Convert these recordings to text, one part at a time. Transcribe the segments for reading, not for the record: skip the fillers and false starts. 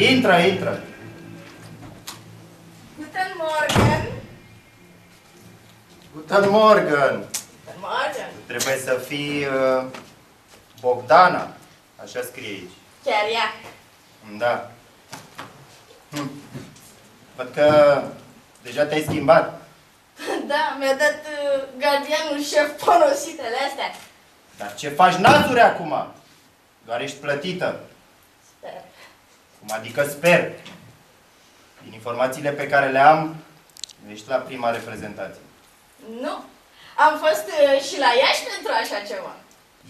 Intră, intră. Guten Morgen. Guten Morgen. Guten Morgen. Trebuie să fii Bogdana. Așa scrie aici. Chiar ea. Da. Văd că deja te-ai schimbat. Da, mi-a dat gardianul șef ponositele astea. Dar ce faci nazuri acum? Doar ești plătită. Sper. Cum adică sper? Din informațiile pe care le am, ești la prima reprezentație. Nu. Am fost și la Iași pentru așa ceva.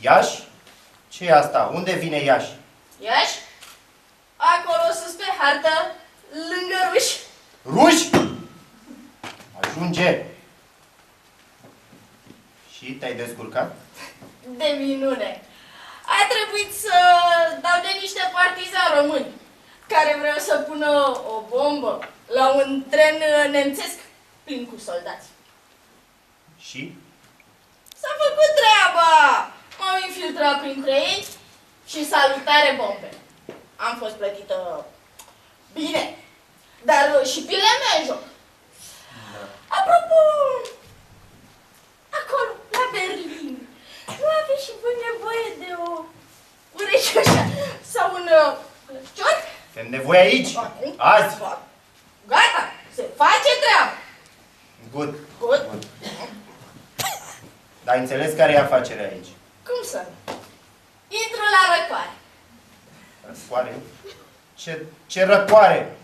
Iași? Ce e asta? Unde vine Iași? Iași? Acolo sus pe hartă, lângă ruși. Ruși? Ajunge! Și te-ai descurcat? De minune. A trebuit să dau de niște partizani români care vreau să pună o bombă la un tren nemțesc plin cu soldați. Și? S-a făcut treaba! M-am infiltrat printre ei și salutare bombe. Am fost plătită bine, dar și pilele mea în joc. Da. Apropo, acolo, la Berlin, nu aveți și voi nevoie de o ureche așa sau un cior? Avem nevoie aici? Azi? Gata, se face treaba. Good. Good. Good. Dar ai înțeles care e afacerea aici? Cum să nu? Intru la răcoare. Răcoare? Ce răcoare?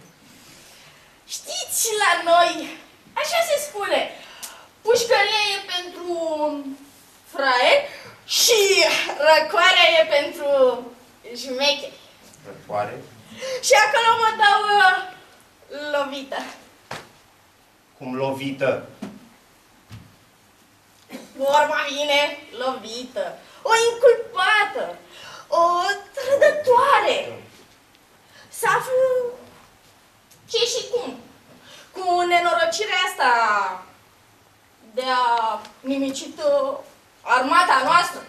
Știți, la noi, așa se spune, pușcăria e pentru fraieri și răcoarea e pentru șmecheri. Răcoare? Și acolo mă dau lovită. Cum lovită? Vorba vine lovită, o inculpată, o trădătoare. Să aflu ce și cum. Cu nenorocirea asta de a nimicit armata noastră.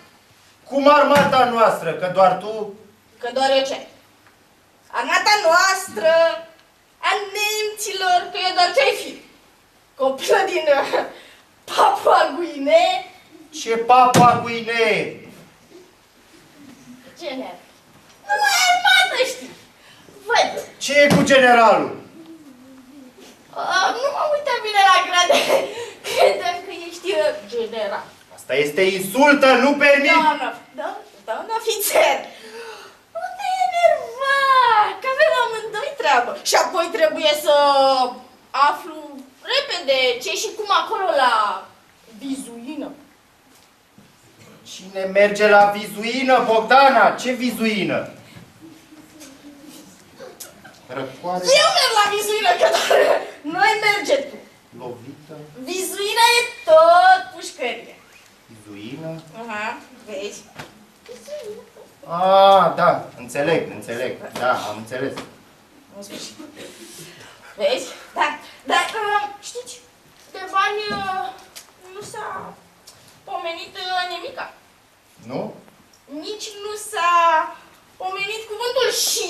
Cum armata noastră? Că doar tu... Că doar eu ce? Armata noastră, a nemților, că eu doar ce-ai fi? Copilă din Papua Guinee. Ce Papua Guinee? General. Numai armată știi. Văd. Ce e cu generalul? Nu mă uitam bine la grade. Credeam că ești general. Asta este insultă, nu permit! Doamna ofițer, nu te enerva, că avem amândoi treabă. Și apoi trebuie să aflu repede ce și cum acolo la vizuină. Cine merge la vizuină, Bogdana? Ce vizuină? Răcoare? Eu merg la vizuină, că doar noi merge tu. Lovită? Vizuina e tot pușcărie. Vizuină? Aha, vezi? Ah, da, înțeleg. Da, am înțeles. În sfârșit. Vezi? Da. Dar știți, de bani nu s-a pomenit nimica. Nu? Nici nu s-a pomenit cuvântul și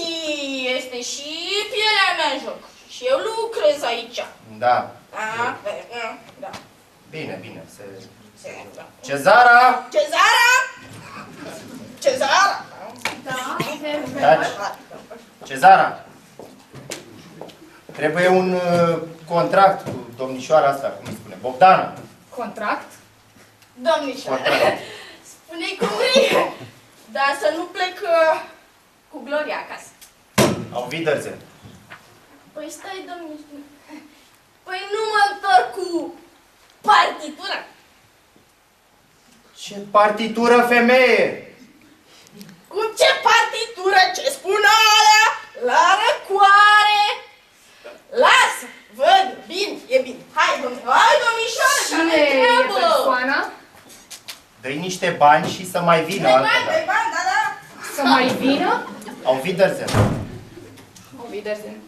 este și pielea mea în joc. Și eu lucrez aici. Da. Da. Bine, Da. Cezara! Cezara! Taci. Cezara! Trebuie un contract cu domnișoara asta, cum îi spune, Bogdana. Contract? Domnișoară, Contract. spune-i cum vrei, dar să nu plec cu Gloria acasă. Auf Wiedersehen. Păi stai, domnișoară. Păi nu mă întorc cu partitura. Ce partitură, femeie! Cu ce partitură? Ce spun alea? La răcoare! Lasă! Văd! Bine, e bine. Hai, domnișoară, să Cine ne e treabă! persoana? Dă-i niște bani și să mai vină altă Dai dată. bani, da. Să mai vină? Auf Wiedersehen. Auf Wiedersehen.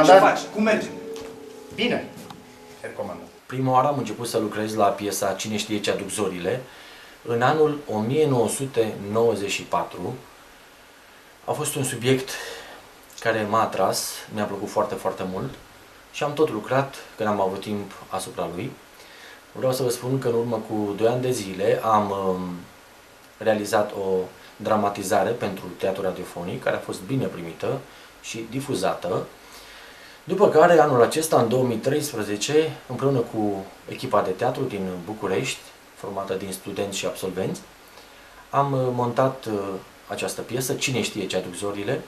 comandat? faci? Cum merge? Bine, her comandant. Prima oară am început să lucrez la piesa Cine știe ce aduc zorile în anul 1994. A fost un subiect care m-a atras, mi-a plăcut foarte, foarte mult și am tot lucrat când am avut timp asupra lui. Vreau să vă spun că în urmă cu 2 ani de zile am realizat o dramatizare pentru teatru radiofonic care a fost bine primită și difuzată. După care, anul acesta, în 2013, împreună cu echipa de teatru din București, formată din studenți și absolvenți, am montat această piesă, Cine știe ce aduc zorile.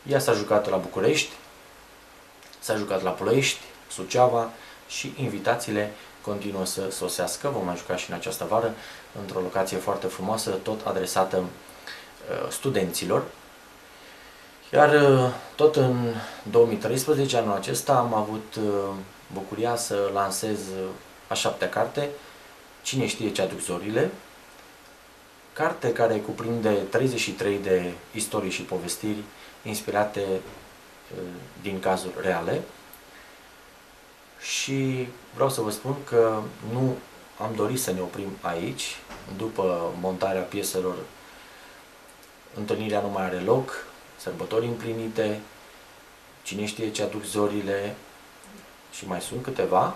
Ea s-a jucat la București, s-a jucat la Ploiești, Suceava și invitațiile continuă să sosească. Vom mai juca și în această vară, într-o locație foarte frumoasă, tot adresată studenților. Iar tot în 2013, anul acesta, am avut bucuria să lansez a 7-a carte, Cine știe ce aduc zorile, carte care cuprinde 33 de istorii și povestiri inspirate din cazuri reale. Și vreau să vă spun că nu am dorit să ne oprim aici. După montarea pieselor, întâlnirea nu mai are loc, sărbători împlinite, Cine știe ce aduc zorile și mai sunt câteva.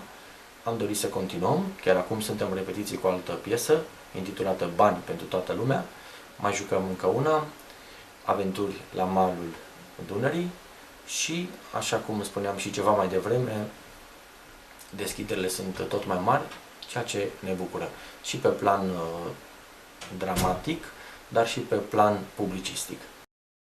Am dorit să continuăm, chiar acum suntem în repetiții cu o altă piesă, intitulată Bani pentru toată lumea. Mai jucăm încă una, Aventuri la malul Dunării și, așa cum spuneam și ceva mai devreme, deschiderile sunt tot mai mari, ceea ce ne bucură și pe plan dramatic, dar și pe plan publicistic.